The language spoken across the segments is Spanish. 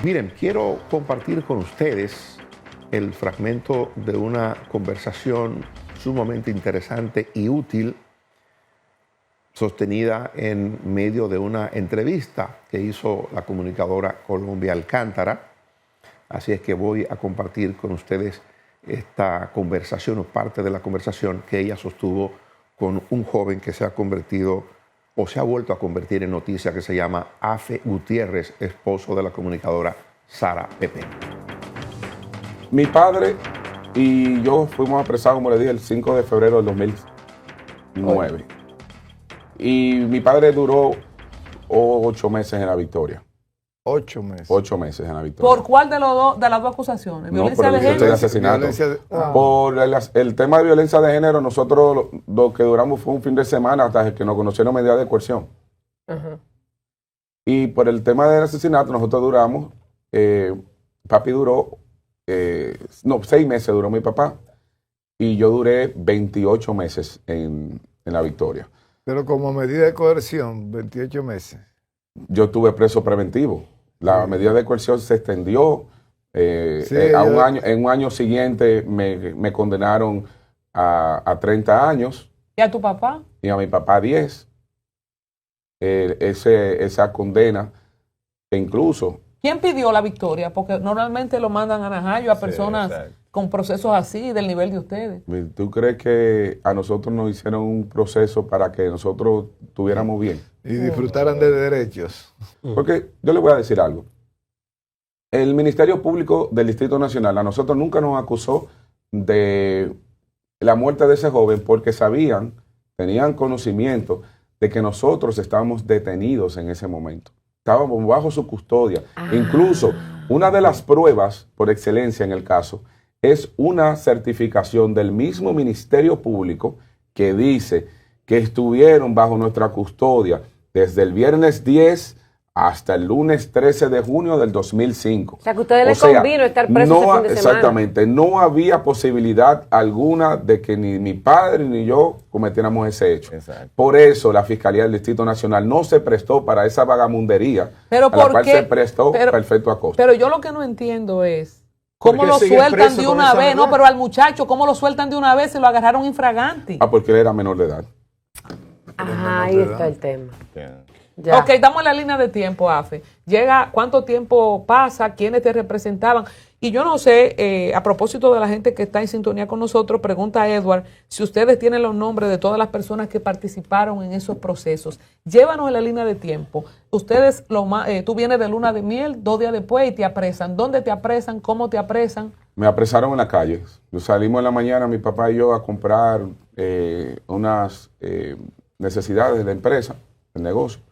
Miren, quiero compartir con ustedes el fragmento de una conversación sumamente interesante y útil sostenida en medio de una entrevista que hizo la comunicadora Colombia Alcántara. Así es que voy a compartir con ustedes esta conversación o parte de la conversación que ella sostuvo con un joven que se ha convertido o se ha vuelto a convertir en noticia, que se llama Afe Gutiérrez, esposo de la comunicadora Sara Pepe. Mi padre y yo fuimos apresados, como le dije, el 5 de febrero del 2009. Y mi padre duró 8 meses en la Victoria. 8 meses. 8 meses en la Victoria. ¿Por cuál de las dos acusaciones? ¿Violencia de género? De asesinato. Por el tema de violencia de género, nosotros lo que duramos fue un fin de semana hasta que nos conocieron medidas de coerción. Y por el tema del asesinato, nosotros duramos, papi duró, 6 meses duró mi papá, y yo duré 28 meses en la Victoria. Pero como medida de coerción, 28 meses. Yo estuve preso preventivo. La medida de coerción se extendió un año. En un año siguiente me condenaron a 30 años. ¿Y a tu papá? Y a mi papá 10. Esa condena, que incluso... ¿Quién pidió la victoria? Porque normalmente lo mandan a Najayo a personas con procesos así del nivel de ustedes. ¿Tú crees que a nosotros nos hicieron un proceso para que nosotros estuviéramos bien? Y disfrutaran de derechos. Porque yo le voy a decir algo. El Ministerio Público del Distrito Nacional a nosotros nunca nos acusó de la muerte de ese joven porque tenían conocimiento de que nosotros estábamos detenidos en ese momento. Estábamos bajo su custodia. Incluso una de las pruebas por excelencia en el caso es una certificación del mismo Ministerio Público que dice que estuvieron bajo nuestra custodia desde el viernes 10 hasta el lunes 13 de junio del 2005. O sea, que a ustedes les convino estar presos ese fin de semana. Exactamente. No había posibilidad alguna de que ni mi padre ni yo cometiéramos ese hecho. Exacto. Por eso la Fiscalía del Distrito Nacional no se prestó para esa vagamundería a la cual se prestó perfecto acoso. Pero yo lo que no entiendo es cómo lo sueltan de una vez. No, pero al muchacho, ¿cómo lo sueltan de una vez? Se lo agarraron infragante. Porque él era menor de edad. Ajá, ahí está el tema. Ya. Ok, estamos en la línea de tiempo, Afe. Llega, ¿cuánto tiempo pasa? ¿Quiénes te representaban? Y yo no sé, a propósito de la gente que está en sintonía con nosotros, pregunta a Edward si ustedes tienen los nombres de todas las personas que participaron en esos procesos. Llévanos en la línea de tiempo. Ustedes, tú vienes de luna de miel, 2 días después y te apresan. ¿Dónde te apresan? ¿Cómo te apresan? Me apresaron en la calle. Salimos en la mañana, mi papá y yo, a comprar unas necesidades de la empresa, del negocio.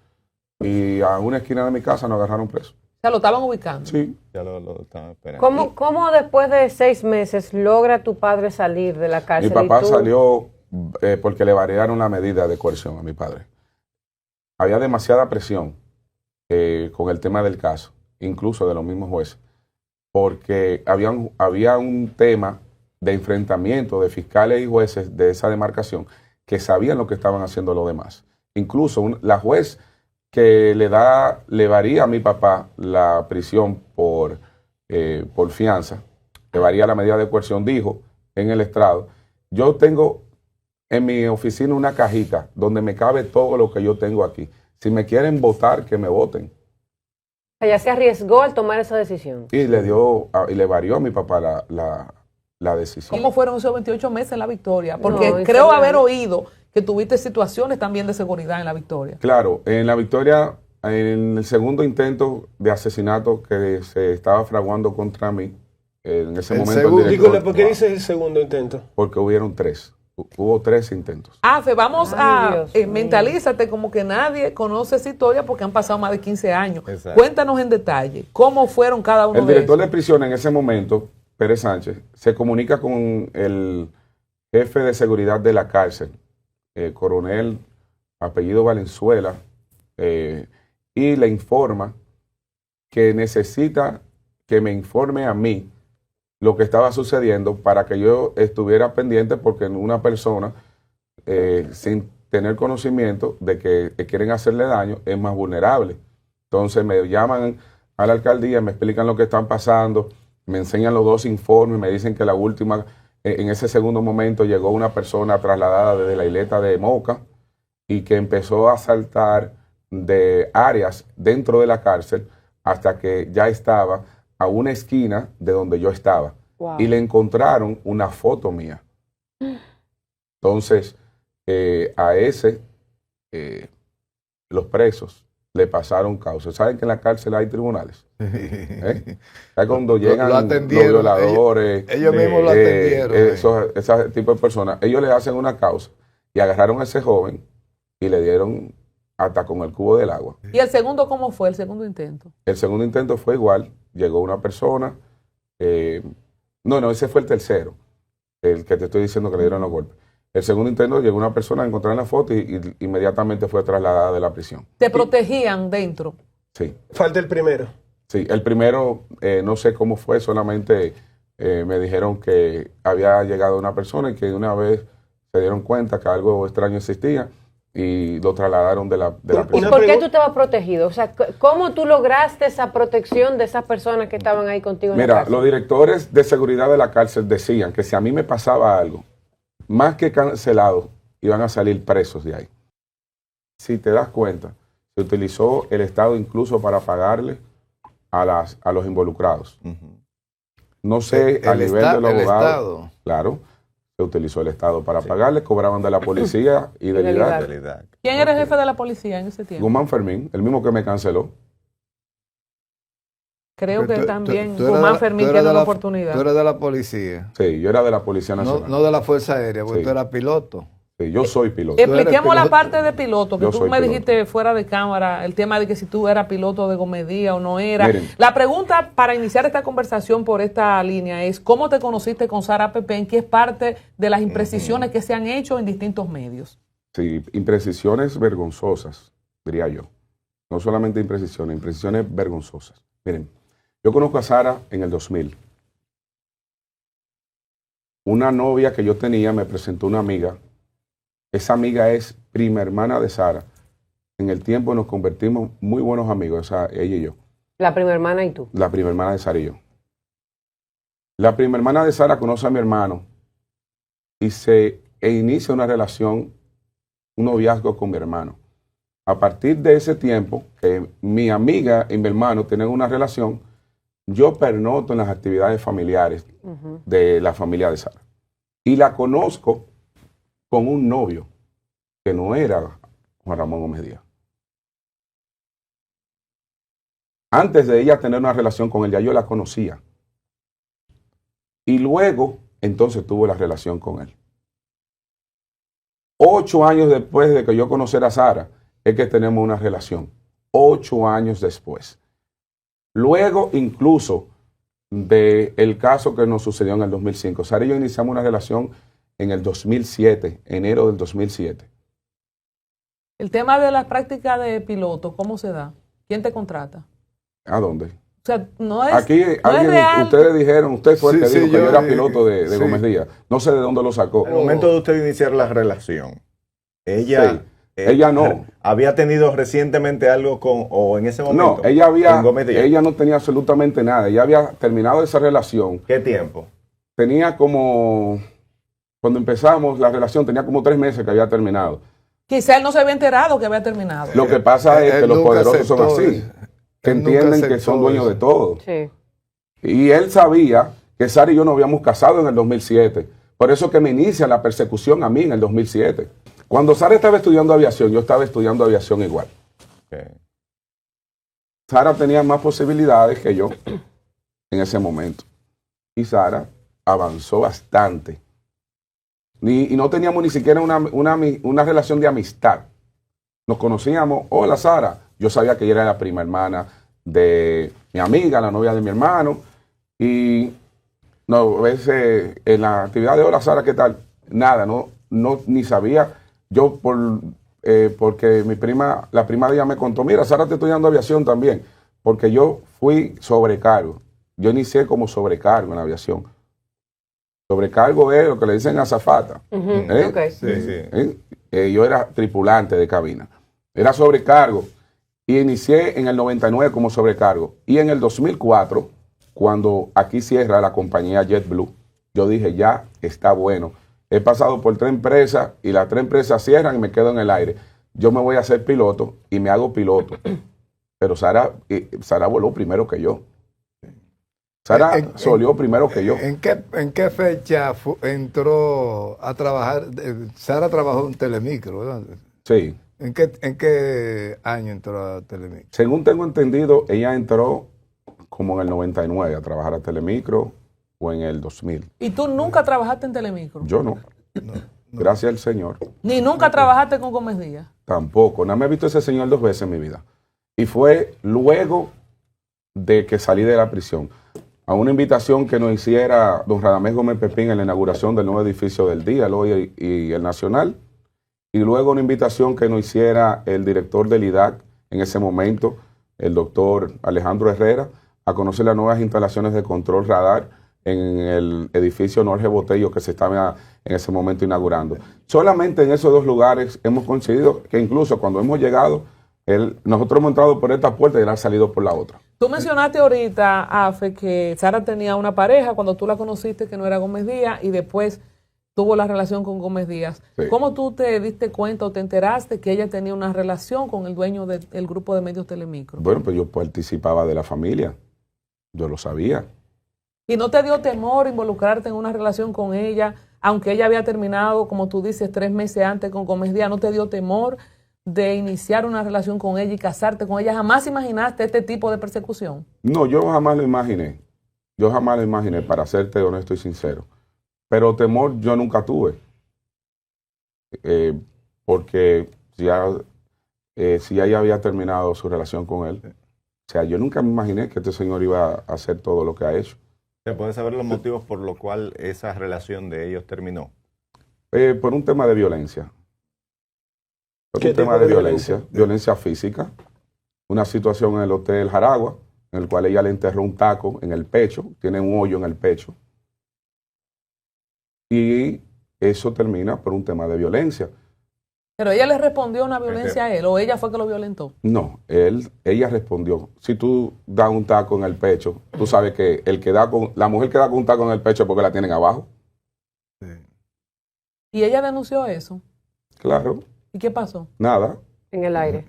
Y a una esquina de mi casa nos agarraron presos. O sea, ¿lo estaban ubicando? Sí. Ya lo estaban esperando. ¿Cómo después de 6 meses logra tu padre salir de la cárcel? Mi papá salió porque le variaron la medida de coerción a mi padre. Había demasiada presión con el tema del caso, incluso de los mismos jueces, porque había un tema de enfrentamiento de fiscales y jueces de esa demarcación que sabían lo que estaban haciendo los demás. Incluso la juez que le varía a mi papá la prisión por fianza, le varía la medida de coerción, dijo en el estrado: yo tengo en mi oficina una cajita donde me cabe todo lo que yo tengo aquí. Si me quieren votar, que me voten. Ella se arriesgó al tomar esa decisión. Y le varió a mi papá la decisión. ¿Cómo fueron esos 28 meses en la Victoria? Porque creo haber oído que tuviste situaciones también de seguridad en la Victoria. Claro, en la Victoria, en el segundo intento de asesinato que se estaba fraguando contra mí, en ese momento... Dígale, ¿por qué dices el segundo intento? Porque hubieron 3. Hubo 3 intentos. Afe, vamos mentalízate como que nadie conoce esa historia porque han pasado más de 15 años. Exacto. Cuéntanos en detalle, ¿cómo fueron cada uno de ellos? El director de prisión en ese momento, Pérez Sánchez, se comunica con el jefe de seguridad de la cárcel, coronel apellido Valenzuela, y le informa que necesita que me informe a mí lo que estaba sucediendo para que yo estuviera pendiente, porque una persona sin tener conocimiento de que quieren hacerle daño es más vulnerable. Entonces me llaman a la alcaldía, me explican lo que están pasando, me enseñan los 2 informes, me dicen que la última, en ese segundo momento llegó una persona trasladada desde la isleta de Moca y que empezó a saltar de áreas dentro de la cárcel hasta que ya estaba a una esquina de donde yo estaba. Wow. Y le encontraron una foto mía. Entonces, a ese, los presos le pasaron causa. ¿Saben que en la cárcel hay tribunales? ¿Sabes cuando llegan Lo los atendieron, violadores? ellos mismos lo atendieron. Ese tipo de personas. Ellos le hacen una causa y agarraron a ese joven y le dieron hasta con el cubo del agua. ¿Y el segundo cómo fue, el segundo intento? El segundo intento fue igual. Llegó una persona. No, ese fue el tercero. El que te estoy diciendo que le dieron los golpes. El segundo intento llegó una persona a encontrar la foto y inmediatamente fue trasladada de la prisión. ¿Te protegían dentro? Sí. Falta el primero. Sí, el primero no sé cómo fue, solamente me dijeron que había llegado una persona y que de una vez se dieron cuenta que algo extraño existía y lo trasladaron de la ¿Y prisión. por qué tú estabas protegido? O sea, ¿cómo tú lograste esa protección de esas personas que estaban ahí contigo en la Mira, cárcel? los directores de seguridad de la cárcel decían que si a mí me pasaba algo, más que cancelados, iban a salir presos de ahí. Si te das cuenta, se utilizó el Estado incluso para pagarle a los involucrados. No sé, a nivel de los abogados. Estado. Claro, se utilizó el Estado para pagarle, cobraban de la policía y del IDAC. ¿Quién era el jefe de la policía en ese tiempo? Guzmán Fermín, el mismo que me canceló. Creo que Tú- también tú eres Guzmán de Fermín tú eres tiene de una la- oportunidad. Tú eres de la policía, Sí, yo era de la Policía Nacional. no de la Fuerza Aérea, porque Sí. tú eras piloto. Sí, yo soy piloto. Expliquemos la piloto. parte de piloto, que Yo tú soy me piloto. dijiste fuera de cámara, el tema de que si tú eras piloto de Gomedía o no era. Miren. La pregunta para iniciar esta conversación por esta línea es, ¿cómo te conociste con Sara Pepén? Que es parte de las imprecisiones que se han hecho en distintos medios. Sí, imprecisiones vergonzosas, diría yo. No solamente imprecisiones, imprecisiones vergonzosas. Miren, yo conozco a Sara en el 2000. Una novia que yo tenía me presentó una amiga. Esa amiga es prima hermana de Sara. En el tiempo nos convertimos muy buenos amigos, ella y yo. La prima hermana y tú. La prima hermana de Sara y yo. La prima hermana de Sara conoce a mi hermano e inicia una relación, un noviazgo con mi hermano. A partir de ese tiempo, que mi amiga y mi hermano tienen una relación, yo pernoto en las actividades familiares de la familia de Sara. Y la conozco con un novio que no era Juan Ramón Gómez Díaz. Antes de ella tener una relación con él, ya yo la conocía. Y luego, entonces tuvo la relación con él. 8 años después de que yo conociera a Sara, es que tenemos una relación. 8 años después. Luego, incluso, del caso que nos sucedió en el 2005. Sara y yo iniciamos una relación en el 2007, enero del 2007. El tema de la práctica de piloto, ¿cómo se da? ¿Quién te contrata? ¿A dónde? O sea, no es, Aquí, no es alguien, real. ustedes dijeron, usted fue el Sí, que sí, dijo que yo yo era dije, piloto de sí. Gómez Díaz. No sé de dónde lo sacó. Al momento de usted iniciar la relación, ella, Sí. Ella no. ¿Había tenido recientemente algo o en ese momento? No, ella con Gómez Díaz? no tenía absolutamente nada. Ella había terminado esa relación. ¿Qué tiempo? Tenía como, cuando empezamos la relación, tenía como 3 meses que había terminado. Quizá él no se había enterado que había terminado. Lo que pasa es Él que los nunca poderosos son aceptó así, eso. que Él nunca entienden que aceptó son dueños eso. de todo. Sí. Y él sabía que Sara y yo nos habíamos casado en el 2007. Por eso que me inicia la persecución a mí en el 2007. Cuando Sara estaba estudiando aviación, yo estaba estudiando aviación igual. Okay. Sara tenía más posibilidades que yo en ese momento. Y Sara avanzó bastante. Y no teníamos ni siquiera una relación de amistad. Nos conocíamos, hola Sara. Yo sabía que ella era la prima hermana de mi amiga, la novia de mi hermano. Y no, a veces en la actividad de hola Sara, ¿qué tal? Nada, ni sabía. Yo porque la prima de ella me contó, mira, Sara te estoy dando aviación también. Porque yo fui sobrecargo. Yo inicié como sobrecargo en la aviación. Sobrecargo es lo que le dicen azafata. Ok. Sí, sí. Yo era tripulante de cabina. Era sobrecargo. Y inicié en el 99 como sobrecargo. Y en el 2004, cuando aquí cierra la compañía JetBlue, yo dije, ya está bueno. He pasado por 3 empresas y las 3 empresas cierran y me quedo en el aire. Yo me voy a hacer piloto y me hago piloto. Pero Sara voló primero que yo. Sara solió primero que yo. ¿En qué fecha entró a trabajar? Sara trabajó en Telemicro, ¿verdad? Sí. ¿En qué año entró a Telemicro? Según tengo entendido, ella entró como en el 99 a trabajar a Telemicro o en el 2000. ¿Y tú nunca trabajaste en Telemicro? Yo no. Gracias al Señor. ¿Ni nunca trabajaste con Gómez Díaz? Tampoco. Nada más he visto a ese señor 2 veces en mi vida. Y fue luego de que salí de la prisión. A una invitación que nos hiciera don Radamés Gómez Pepín en la inauguración del nuevo edificio del Día, el Hoy y el Nacional. Y luego una invitación que nos hiciera el director del IDAC en ese momento, el doctor Alejandro Herrera, a conocer las nuevas instalaciones de control radar en el edificio Norge Botello que se estaba en ese momento inaugurando. Solamente en esos 2 lugares hemos coincidido que incluso cuando hemos llegado, nosotros hemos entrado por esta puerta y él ha salido por la otra. Tú mencionaste ahorita, Afe, que Sara tenía una pareja cuando tú la conociste que no era Gómez Díaz y después tuvo la relación con Gómez Díaz. Sí. ¿Cómo tú te diste cuenta o te enteraste que ella tenía una relación con el dueño del grupo de medios Telemicro? Bueno, pues yo participaba de la familia. Yo lo sabía. ¿Y no te dio temor involucrarte en una relación con ella, aunque ella había terminado, como tú dices, 3 meses antes con Gómez Díaz? ¿No te dio temor de iniciar una relación con ella y casarte con ella? ¿Jamás imaginaste este tipo de persecución? No, yo jamás lo imaginé. Yo jamás lo imaginé, para serte honesto y sincero. Pero temor yo nunca tuve. Porque si ella había terminado su relación con él. O sea, yo nunca me imaginé que este señor iba a hacer todo lo que ha hecho. ¿Se puede saber los motivos por los cuales esa relación de ellos terminó? Por un tema de violencia. Por un tema de violencia. Violencia física. Una situación en el Hotel Jaragua, en el cual ella le enterró un taco en el pecho. Tiene un hoyo en el pecho. Y eso termina por un tema de violencia. ¿Pero ella le respondió una violencia a él o ella fue que lo violentó? No, ella respondió. Si tú das un taco en el pecho, tú sabes que la mujer que da con un taco en el pecho es porque la tienen abajo. Sí. ¿Y ella denunció eso? Claro. ¿Y qué pasó? Nada. En el aire.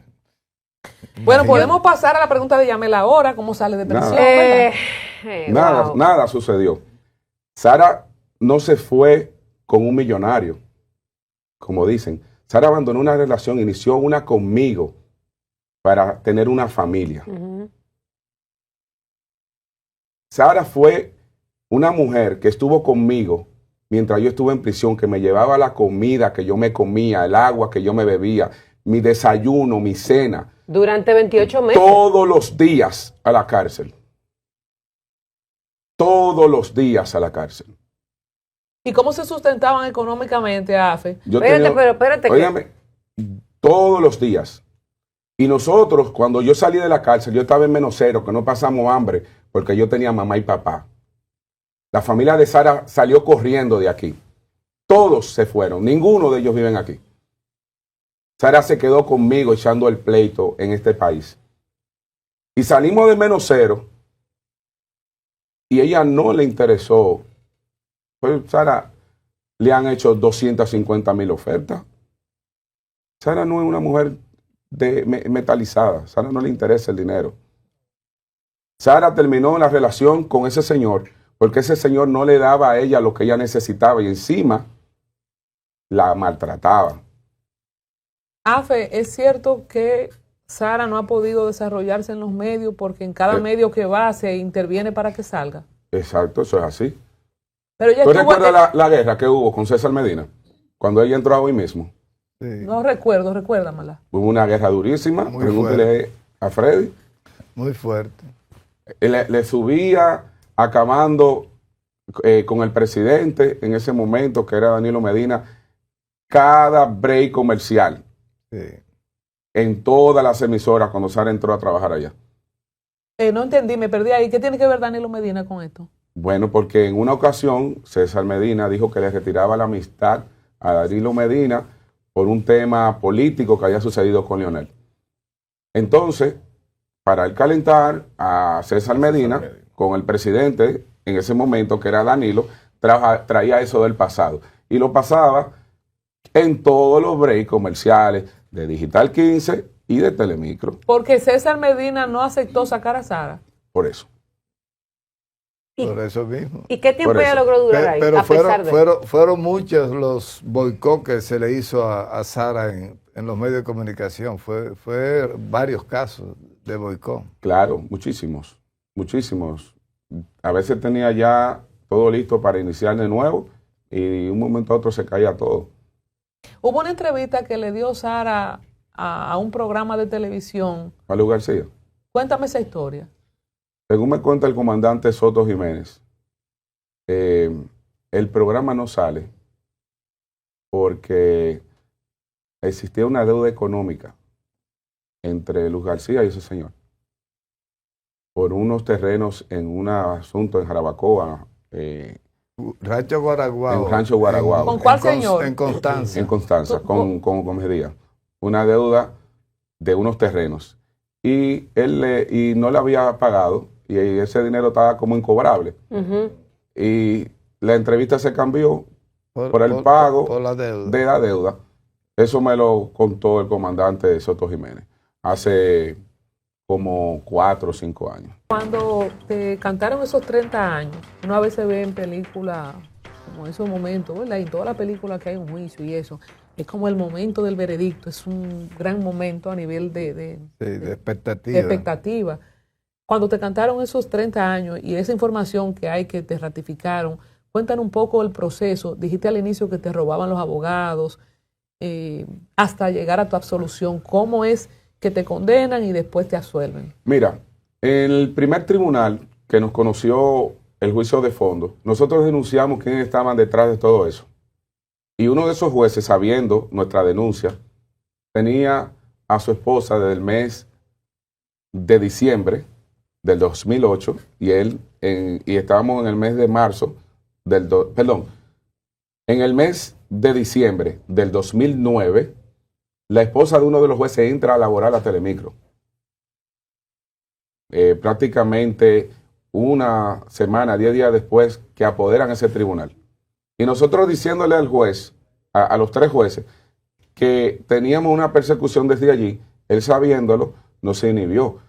Bueno, podemos pasar a la pregunta de Yamela ahora, ¿cómo sale de prisión? Nada. Wow. Nada sucedió. Sara no se fue con un millonario, como dicen. Sara abandonó una relación, inició una conmigo para tener una familia. Ujú. Sara fue una mujer que estuvo conmigo mientras yo estuve en prisión, que me llevaba la comida que yo me comía, el agua que yo me bebía, mi desayuno, mi cena. Durante 28 meses. Todos los días a la cárcel. Todos los días a la cárcel. ¿Y cómo se sustentaban económicamente, Afe? Espérate. Óigame, todos los días. Y nosotros, cuando yo salí de la cárcel, yo estaba en -0, que no pasamos hambre, porque yo tenía mamá y papá. La familia de Sara salió corriendo de aquí. Todos se fueron, ninguno de ellos viven aquí. Sara se quedó conmigo echando el pleito en este país. Y salimos de -0 y ella no le interesó. Pues Sara le han hecho 250,000 ofertas. Sara no es una mujer metalizada. Sara no le interesa el dinero. Sara terminó la relación con ese señor porque ese señor no le daba a ella lo que ella necesitaba y encima la maltrataba. Afe, ¿es cierto que Sara no ha podido desarrollarse en los medios porque en cada medio que va se interviene para que salga? Exacto, eso es así. Pero ella ¿Tú estuvo recuerdas la guerra que hubo con César Medina? Cuando ella entró hoy mismo. Sí. No recuerdo, recuérdamela. Hubo una guerra durísima. Muy Pregúntele a Freddy. Muy fuerte. Le subía acabando con el presidente en ese momento, que era Danilo Medina, cada break comercial. Sí. En todas las emisoras cuando Sara entró a trabajar allá. No entendí, me perdí ahí. ¿Qué tiene que ver Danilo Medina con esto? Bueno, porque en una ocasión César Medina dijo que le retiraba la amistad a Danilo Medina por un tema político que había sucedido con Leonel. Entonces, para el calentar a César Medina, con el presidente en ese momento, que era Danilo, traía eso del pasado. Y lo pasaba en todos los breaks comerciales de Digital 15 y de Telemicro. Porque César Medina no aceptó sacar a Sara. Por eso. Por eso mismo. ¿Y qué tiempo Por ella eso. logró durar ahí? Pero a pesar de fueron muchos los boicots que se le hizo a Sara en los medios de comunicación. Fue varios casos de boicot. Claro, muchísimos, muchísimos. A veces tenía ya todo listo para iniciar de nuevo y de un momento a otro se caía todo. Hubo una entrevista que le dio Sara a un programa de televisión. Malu García. Cuéntame esa historia. Según me cuenta el comandante Soto Jiménez, el programa no sale porque existía una deuda económica entre Luz García y ese señor por unos terrenos en un asunto en Jarabacoa, Rancho Guaraguao. en Rancho Guaraguao. ¿Con cuál señor? En Constanza. En Constanza, con Gómez Díaz. Una deuda de unos terrenos. Y él no le había pagado y ese dinero estaba como incobrable. Y la entrevista se cambió por el pago por la deuda. de la deuda. Eso me lo contó el comandante Soto Jiménez hace como 4 o 5 años. Cuando te cantaron esos 30 años, uno a veces ve en películas como esos momentos, ¿verdad? Y en toda la película que hay un juicio y eso, es como el momento del veredicto, es un gran momento a nivel de expectativa. expectativa. Cuando te cantaron esos 30 años y esa información que hay que te ratificaron, cuéntanos un poco el proceso. Dijiste al inicio que te robaban los abogados hasta llegar a tu absolución. ¿Cómo es que te condenan y después te absuelven? Mira, en el primer tribunal que nos conoció el juicio de fondo, nosotros denunciamos quiénes estaban detrás de todo eso. Y uno de esos jueces, sabiendo nuestra denuncia, tenía a su esposa desde el mes de diciembre del 2008 y estábamos en el mes de marzo en el mes de diciembre del 2009, la esposa de uno de los jueces entra a laborar a Telemicro. Prácticamente una semana, 10 días después que apoderan ese tribunal. Y nosotros diciéndole al juez, a los 3 jueces, que teníamos una persecución desde allí, él sabiéndolo, no se inhibió.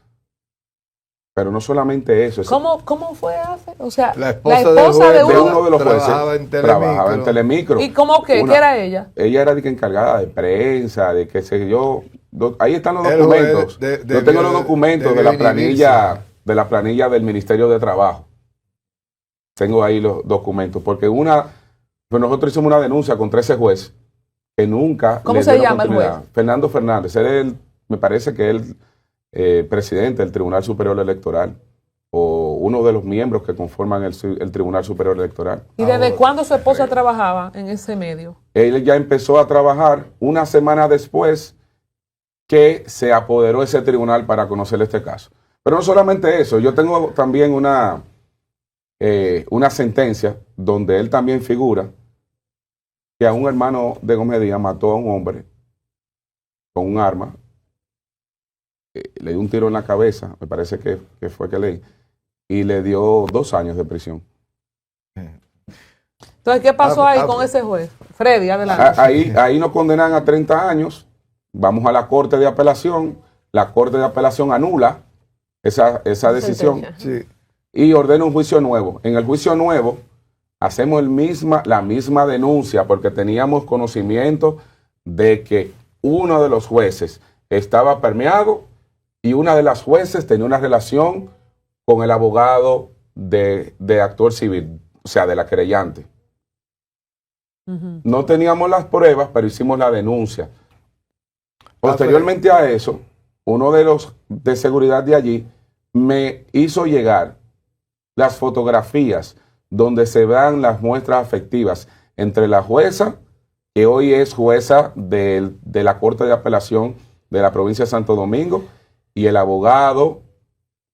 Pero no solamente eso. ¿Cómo fue? O sea, La esposa de de uno. uno de los jueces trabajaba en Telemicro. ¿Y cómo qué? ¿Qué era ella? Ella era encargada de prensa, de qué sé yo. Ahí están los El documentos. juez Yo tengo los documentos de la planilla del Ministerio de Trabajo. Tengo ahí los documentos. Porque pues nosotros hicimos una denuncia contra ese juez que nunca. ¿Cómo le se dieron llama el continuidad. juez? Fernando Fernández. Me parece que él presidente del Tribunal Superior Electoral o uno de los miembros que conforman el Tribunal Superior Electoral. ¿Y desde cuándo su esposa trabajaba en ese medio? Él ya empezó a trabajar una semana después que se apoderó ese tribunal para conocer este caso. Pero no solamente eso, yo tengo también una sentencia donde él también figura que a un hermano de Gómez Díaz mató a un hombre con un arma. Le dio un tiro en la cabeza, me parece que fue que leí, y le dio 2 años de prisión. Entonces, ¿qué pasó ahí con ese juez? Freddy, adelante. Ahí nos condenan a 30 años, vamos a la Corte de Apelación, la Corte de Apelación anula esa decisión Sí. y ordena un juicio nuevo. En el juicio nuevo hacemos la misma denuncia porque teníamos conocimiento de que uno de los jueces estaba permeado y una de las jueces tenía una relación con el abogado de actor civil, o sea, de la querellante. No teníamos las pruebas, pero hicimos la denuncia. Posteriormente a eso, uno de los de seguridad de allí me hizo llegar las fotografías donde se dan las muestras afectivas entre la jueza, que hoy es jueza de la Corte de Apelación de la provincia de Santo Domingo, y el abogado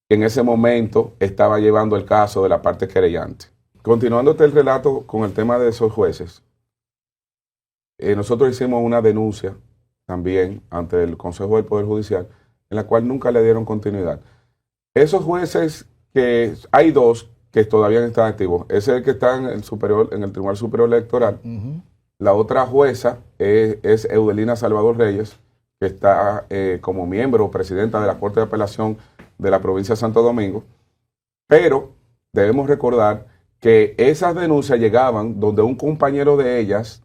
que en ese momento estaba llevando el caso de la parte querellante. Continuándote el relato con el tema de esos jueces, nosotros hicimos una denuncia también ante el Consejo del Poder Judicial en la cual nunca le dieron continuidad. Esos jueces, que hay 2 que todavía están activos. Ese es el que está en el Tribunal Superior Electoral. La otra jueza es Eudelina Salvador Reyes, que está como miembro o presidenta de la Corte de Apelación de la provincia de Santo Domingo. Pero debemos recordar que esas denuncias llegaban donde un compañero de ellos,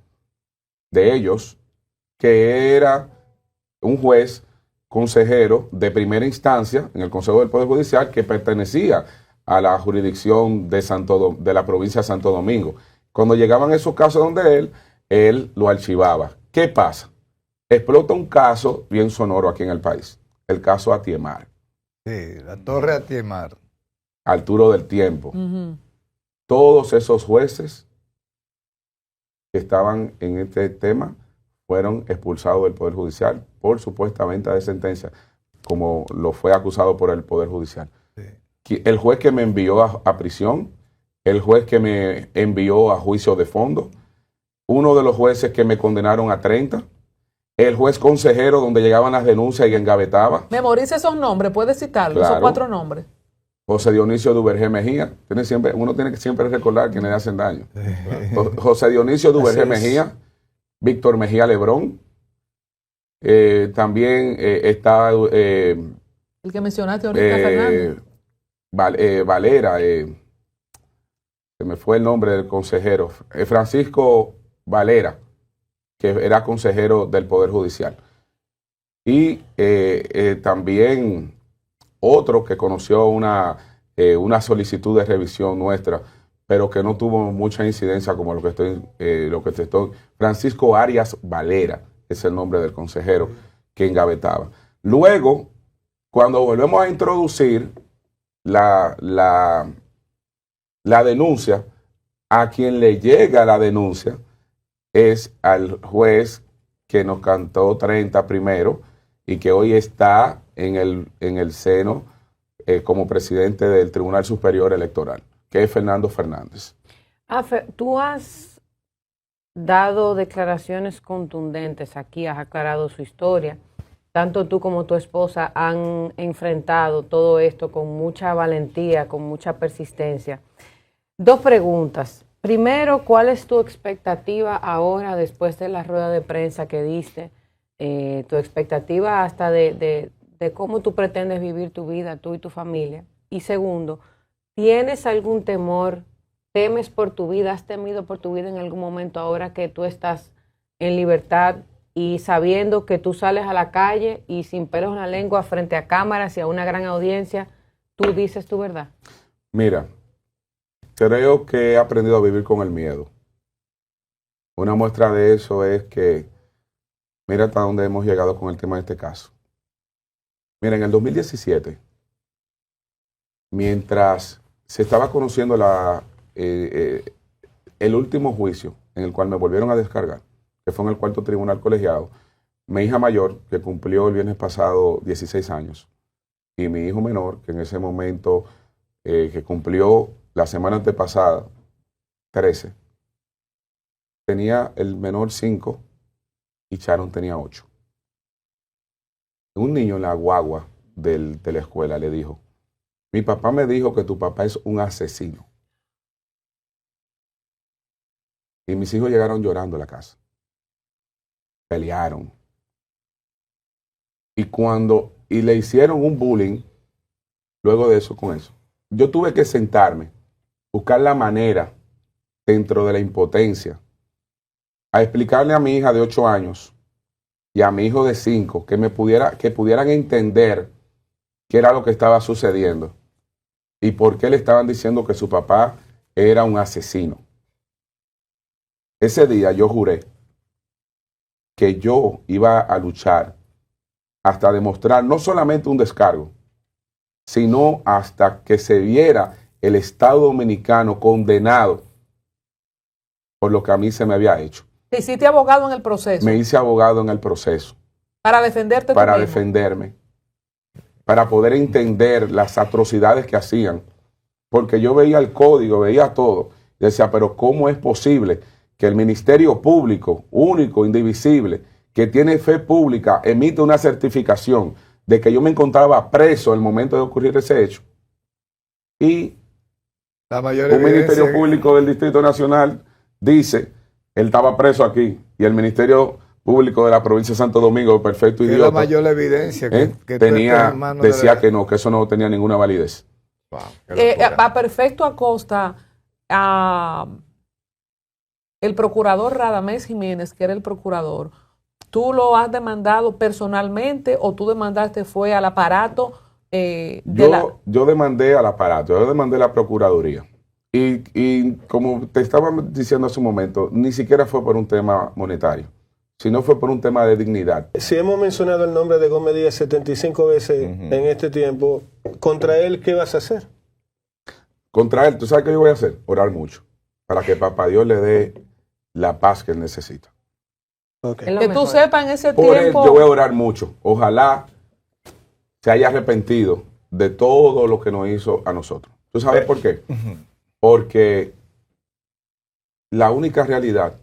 que era un juez consejero de primera instancia en el Consejo del Poder Judicial, que pertenecía a la jurisdicción de la provincia de Santo Domingo. Cuando llegaban esos casos donde él lo archivaba. ¿Qué pasa? Explota un caso bien sonoro aquí en el país, el caso Atiemar. Sí, la Torre Atiemar. Arturo del Tiempo. Todos esos jueces que estaban en este tema fueron expulsados del Poder Judicial por supuesta venta de sentencia, como lo fue acusado por el Poder Judicial. Sí. El juez que me envió a prisión, el juez que me envió a juicio de fondo, uno de los jueces que me condenaron a 30, el juez consejero donde llegaban las denuncias y engavetaba. Memorice esos nombres, ¿puedes citarlos? Claro. Esos 4 nombres. José Dionisio Duvergé Mejía. Uno tiene que siempre recordar quienes le hacen daño. José Dionisio Duvergé Mejía, Víctor Mejía Lebrón. También está... el que mencionaste ahorita, Fernando. Valera. Se me fue el nombre del consejero. Francisco Valera, que era consejero del Poder Judicial. Y también otro que conoció una solicitud de revisión nuestra, pero que no tuvo mucha incidencia como lo que te estoy. Francisco Arias Valera es el nombre del consejero que engavetaba. Luego, cuando volvemos a introducir la denuncia, a quien le llega la denuncia es al juez que nos cantó 30 primero y que hoy está en el seno como presidente del Tribunal Superior Electoral, que es Fernando Fernández. Tú has dado declaraciones contundentes aquí, has aclarado su historia. Tanto tú como tu esposa han enfrentado todo esto con mucha valentía, con mucha persistencia. 2 preguntas. Primero, ¿cuál es tu expectativa ahora después de la rueda de prensa que diste? Tu expectativa hasta de cómo tú pretendes vivir tu vida, tú y tu familia. Y segundo, ¿tienes algún temor? ¿Temes por tu vida? ¿Has temido por tu vida en algún momento ahora que tú estás en libertad y sabiendo que tú sales a la calle y sin pelos en la lengua frente a cámaras y a una gran audiencia, tú dices tu verdad? Mira, creo que he aprendido a vivir con el miedo. Una muestra de eso es que mira hasta dónde hemos llegado con el tema de este caso. Mira, en el 2017, mientras se estaba conociendo el último juicio en el cual me volvieron a descargar, que fue en el 4º tribunal colegiado, mi hija mayor, que cumplió el viernes pasado 16 años, y mi hijo menor, que en ese momento, que cumplió la semana antepasada 13, tenía el menor 5 y Sharon tenía 8. Un niño en la guagua de la escuela le dijo: mi papá me dijo que tu papá es un asesino. Y mis hijos llegaron llorando a la casa. Pelearon. Y le hicieron un bullying luego de eso con eso. Yo tuve que sentarme, buscar la manera dentro de la impotencia, a explicarle a mi hija de 8 años y a mi hijo de 5 que pudieran entender qué era lo que estaba sucediendo y por qué le estaban diciendo que su papá era un asesino. Ese día yo juré que yo iba a luchar hasta demostrar no solamente un descargo, sino hasta que se viera el Estado Dominicano condenado por lo que a mí se me había hecho. ¿Te hiciste abogado en el proceso? Me hice abogado en el proceso. ¿Para defenderte tú mismo? Para defenderme. Para poder entender las atrocidades que hacían. Porque yo veía el código, veía todo. Y decía, pero ¿cómo es posible que el Ministerio Público, único, indivisible, que tiene fe pública, emite una certificación de que yo me encontraba preso en el momento de ocurrir ese hecho. Y La mayor un Ministerio evidencia Público del Distrito Nacional dice, él estaba preso aquí, y el Ministerio Público de la provincia de Santo Domingo, perfecto que es idiota, la mayor evidencia que tú estés tenía, en manos de decía la- que no, que eso no tenía ninguna validez. Wow, qué locura. A Perfecto Acosta, el procurador Radamés Jiménez, que era el procurador, ¿tú lo has demandado personalmente o tú demandaste fue al aparato Yo demandé al aparato, yo demandé a la Procuraduría. Y como te estaba diciendo hace un momento, ni siquiera fue por un tema monetario, sino fue por un tema de dignidad. Si hemos mencionado el nombre de Gómez Díaz 75 veces en este tiempo, contra él, ¿qué vas a hacer? Contra él, ¿tú sabes qué yo voy a hacer? Orar mucho, para que Papá Dios le dé la paz que él necesita. Okay. Es lo que tú mejor. sepas en ese Por él tiempo? yo voy a orar mucho. Ojalá se haya arrepentido de todo lo que nos hizo a nosotros. ¿Tú sabes por qué? Porque la única realidad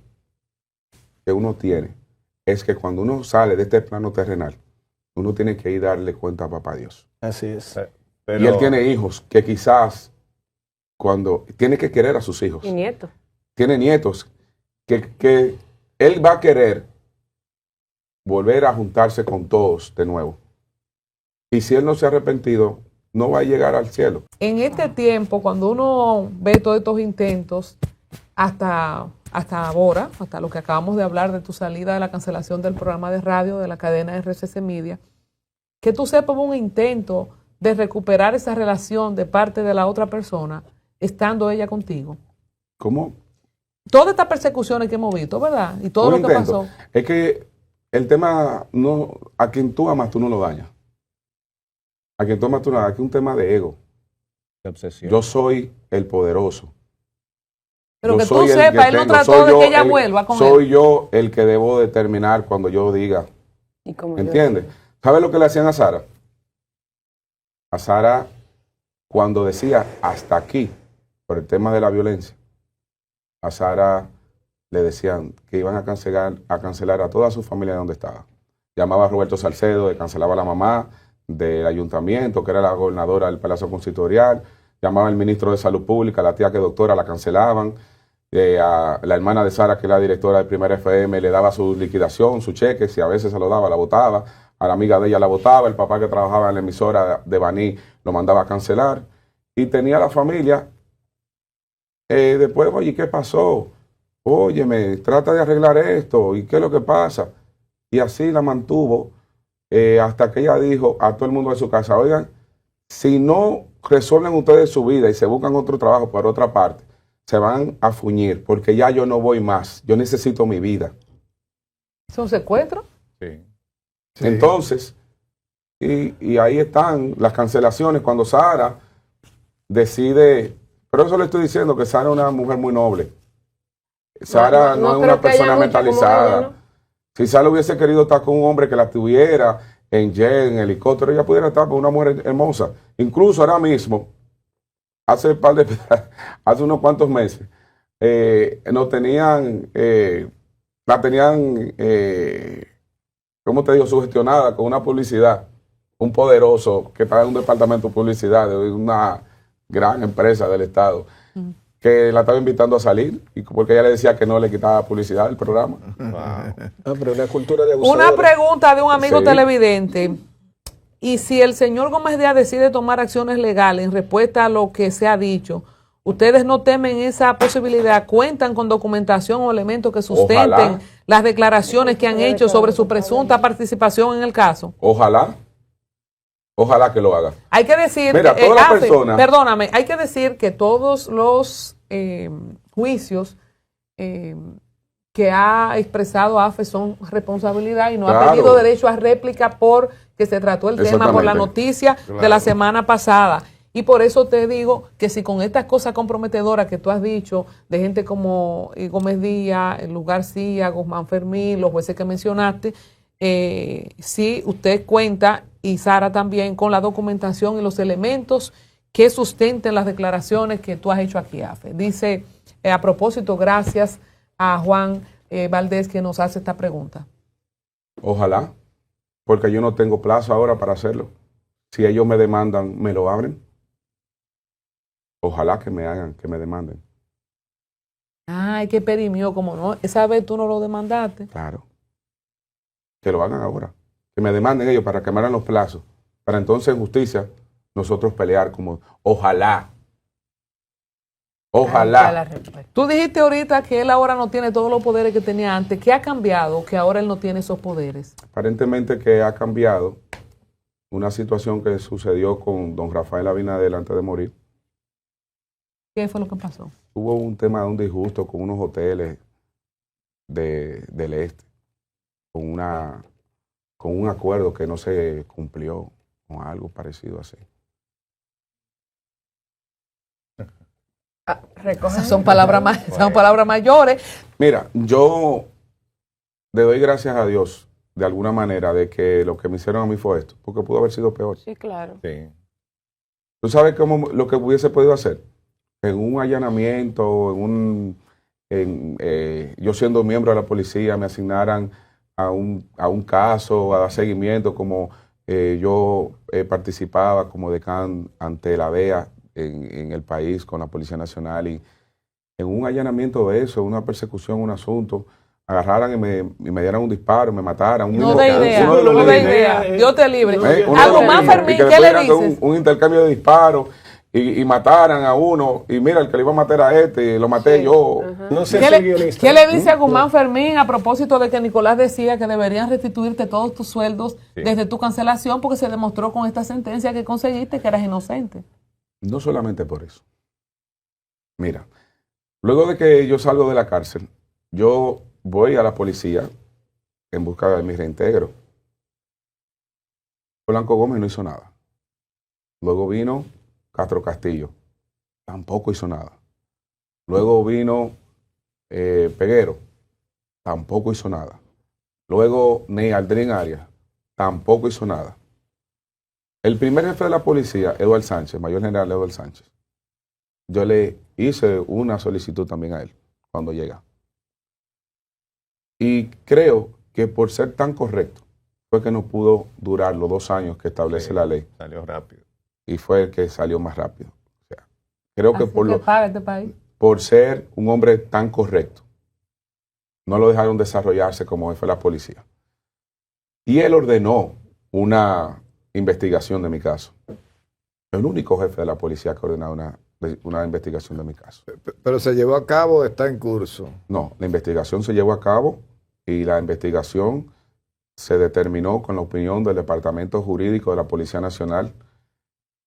que uno tiene es que cuando uno sale de este plano terrenal, uno tiene que ir a darle cuenta a Papá Dios. Así es. Y él tiene hijos que quizás cuando tiene que querer a sus hijos. Y nieto. Tiene nietos que él va a querer volver a juntarse con todos de nuevo. Y si él no se ha arrepentido, no va a llegar al cielo. En este tiempo, cuando uno ve todos estos intentos, hasta ahora, hasta lo que acabamos de hablar de tu salida de la cancelación del programa de radio de la cadena RCC Media, que tú sepas un intento de recuperar esa relación de parte de la otra persona, estando ella contigo. ¿Cómo? Todas estas persecuciones que hemos visto, ¿verdad? Y todo Un lo que intento. pasó. Es que el tema, no, a quien tú amas, tú no lo dañas. A quien tú amas, tú no lo dañas. Aquí es un tema de ego. De obsesión. Yo soy el poderoso. Pero Yo que tú soy el sepas, que él no tengo, trató soy de yo que ella el- vuelva con Soy él. yo el que debo determinar cuando yo diga. Y como yo ¿Entiendes? ¿Sabes lo que le hacían a Sara? A Sara, cuando decía hasta aquí, por el tema de la violencia, a Sara le decían que iban a cancelar a toda su familia de donde estaba. Llamaba a Roberto Salcedo, le cancelaba a la mamá del ayuntamiento, que era la gobernadora del Palacio Consistorial. Llamaba al ministro de Salud Pública, la tía que doctora, la cancelaban. A la hermana de Sara, que era la directora de Primera FM, le daba su liquidación, su cheque, si a veces se lo daba, la botaba. A la amiga de ella la botaba, el papá que trabajaba en la emisora de Baní lo mandaba a cancelar. Y tenía la familia. Después, oye, ¿qué pasó? Óyeme, trata de arreglar esto. ¿Y qué es lo que pasa? Y así la mantuvo hasta que ella dijo a todo el mundo de su casa, oigan, si no resuelven ustedes su vida y se buscan otro trabajo por otra parte, se van a fuñir porque ya yo no voy más. Yo necesito mi vida. ¿Es un secuestro? Sí. Sí. Entonces, y ahí están las cancelaciones cuando Sara decide, pero eso le estoy diciendo que Sara es una mujer muy noble. Sara no es creo una que haya persona mucho como mentalizada. ella, ¿no? Si Sara hubiese querido estar con un hombre que la tuviera en jet, en helicóptero, ella pudiera estar con una mujer hermosa. Incluso ahora mismo, hace unos cuantos meses, nos tenían, la tenían, ¿cómo te digo?, sugestionada con una publicidad, un poderoso que estaba en un departamento de publicidad de una gran empresa del Estado, que la estaba invitando a salir, y porque ella le decía que no le quitaba publicidad del programa. Ah, pero una cultura de abusadores. Una pregunta de un amigo Sí. televidente. Y si el señor Gómez Díaz decide tomar acciones legales en respuesta a lo que se ha dicho, ¿ustedes no temen esa posibilidad? ¿Cuentan con documentación o elementos que sustenten Ojalá. las declaraciones que han hecho sobre su presunta participación en el caso? Ojalá que lo haga. Hay que decir, Mira, todas las Afe, personas- perdóname, hay que decir que todos los juicios que ha expresado AFE son responsabilidad y no ha Claro. pedido derecho a réplica porque se trató el tema por la Exactamente. noticia de la semana pasada. Y por eso te digo que si con estas cosas comprometedoras que tú has dicho, de gente como Gómez Díaz, Luz García, Guzmán Fermín, los jueces que mencionaste, si usted cuenta, y Sara también, con la documentación y los elementos que sustenten las declaraciones que tú has hecho aquí, AFE. Dice, a propósito, gracias a Juan Valdés que nos hace esta pregunta. Ojalá. porque yo no tengo plazo ahora para hacerlo. Si ellos me demandan, ¿me lo abren? Ojalá que me hagan, que me demanden. Ay, que perimió, como no, esa vez tú no lo demandaste. Claro. Que lo hagan ahora. Que me demanden ellos para que me hagan los plazos. Para entonces en justicia nosotros pelear como, ojalá. Ojalá. Tú dijiste ahorita que él ahora no tiene todos los poderes que tenía antes. ¿Qué ha cambiado que ahora él no tiene esos poderes? Aparentemente que ha cambiado una situación que sucedió con don Rafael Abinader antes de morir. ¿Qué fue lo que pasó? Hubo un tema de un disgusto con unos hoteles del este, con un acuerdo que no se cumplió, con algo parecido así. Son palabras mayores. Mira, yo le doy gracias a Dios, de alguna manera, de que lo que me hicieron a mí fue esto, porque pudo haber sido peor. Sí, claro. Sí. ¿Tú sabes cómo lo que hubiese podido hacer? En un allanamiento, yo siendo miembro de la policía, me asignaran a un caso, a dar seguimiento, como yo participaba como decán ante la DEA en el país con la Policía Nacional, y en un allanamiento de eso, una persecución, un asunto, agarraran y me dieran un disparo, me mataran. No de idea. Dios te libre. Algo más, Fermín, ¿qué le dices? Un intercambio de disparos. Y mataran a uno, y mira, el que le iba a matar a este, lo maté yo. No sé ¿Qué le dice a Guzmán Fermín a propósito de que Nicolás decía que deberían restituirte todos tus sueldos desde tu cancelación porque se demostró con esta sentencia que conseguiste que eras inocente? No solamente por eso. Mira, luego de que yo salgo de la cárcel, yo voy a la policía en busca de mi reintegro. Blanco Gómez no hizo nada. Luego vino Castro Castillo, tampoco hizo nada. Luego vino Peguero, tampoco hizo nada. Luego Aldrin Arias, tampoco hizo nada. El primer jefe de la policía, Eduardo Sánchez, mayor general Eduardo Sánchez, yo le hice una solicitud también a él cuando llega. Y creo que por ser tan correcto fue que no pudo durar los 2 años que establece la ley. Salió rápido. Y fue el que salió más rápido. O sea, creo que paga este país. Por ser un hombre tan correcto, no lo dejaron desarrollarse como jefe de la policía. Y él ordenó una investigación de mi caso. El único jefe de la policía que ordenó una investigación de mi caso. ¿Pero se llevó a cabo o está en curso? No, la investigación se llevó a cabo y la investigación se determinó con la opinión del Departamento Jurídico de la Policía Nacional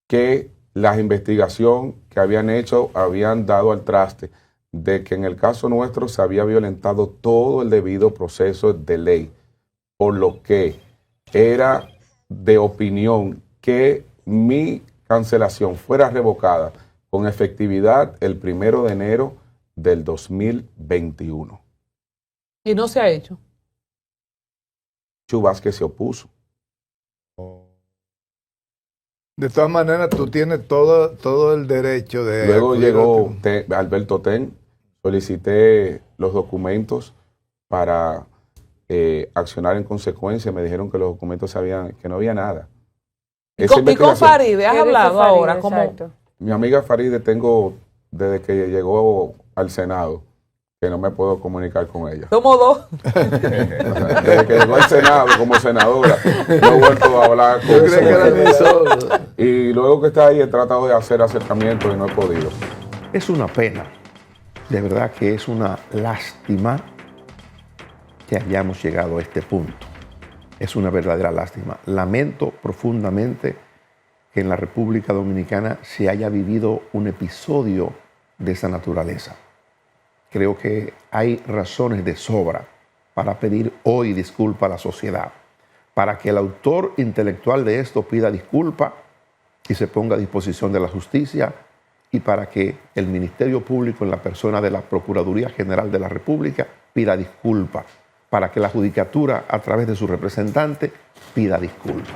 que la investigación que habían hecho habían dado al traste de que en el caso nuestro se había violentado todo el debido proceso de ley, por lo que era de opinión que mi cancelación fuera revocada con efectividad el 1 de enero del 2021. ¿Y no se ha hecho? Chu Vázquez se opuso. De todas maneras, tú tienes todo el derecho de... Luego llegó Alberto Ten, solicité los documentos para accionar en consecuencia. Me dijeron que los documentos que no había nada. ¿Y con Faride has hablado ahora? Mi amiga Faride tengo desde que llegó al Senado, que no me puedo comunicar con ella. Somos dos. Desde que llegó al Senado como senadora, no he vuelto a hablar con ella. Y luego que está ahí he tratado de hacer acercamientos y no he podido. Es una pena, de verdad que es una lástima que hayamos llegado a este punto. Es una verdadera lástima. Lamento profundamente que en la República Dominicana se haya vivido un episodio de esa naturaleza. Creo que hay razones de sobra para pedir hoy disculpa a la sociedad, para que el autor intelectual de esto pida disculpa y se ponga a disposición de la justicia, y para que el Ministerio Público, en la persona de la Procuraduría General de la República, pida disculpa, para que la Judicatura, a través de su representante, pida disculpa.